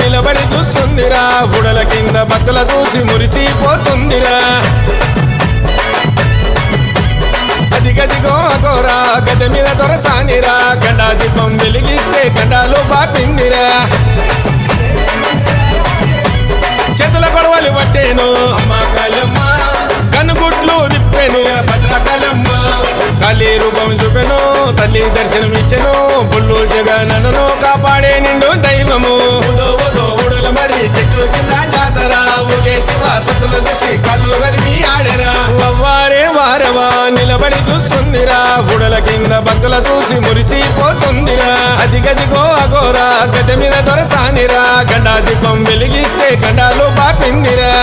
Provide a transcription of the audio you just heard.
నిలబడి చూస్తుందిరా బుడల కింద భక్తుల చూసి మురిసిపోతుందిరా అదిగదిగో అగోరా గద మీద దొరసానిరా గండా దీపం వెలిగిస్తే గండాలు పాపిందిరా చేతుల గొడవలు పట్టేను అమ్మ కాళమ్మ కనుగుట్లు తిప్పెను భద్రకాళమ్మ కాళీ రూపం చూపెను తల్లి దర్శనం ఇచ్చెను పుల్లు జగనను కాపాడే నిండు దైవము ఊడల మరి చెట్టు కింద జాతర ఊగే శివ సతులు చూసి కళ్ళు గదిమి ఆడరా వారే వారవా నిలబడి చూస్తుందిరా బుడల కింద భక్తుల చూసి మురిసిపోతుందిరా అదిగదిగో అగోరా గద మీద దొరసానిరా గండా దీపం వెలిగిస్తే గండాలు పాపిందిరా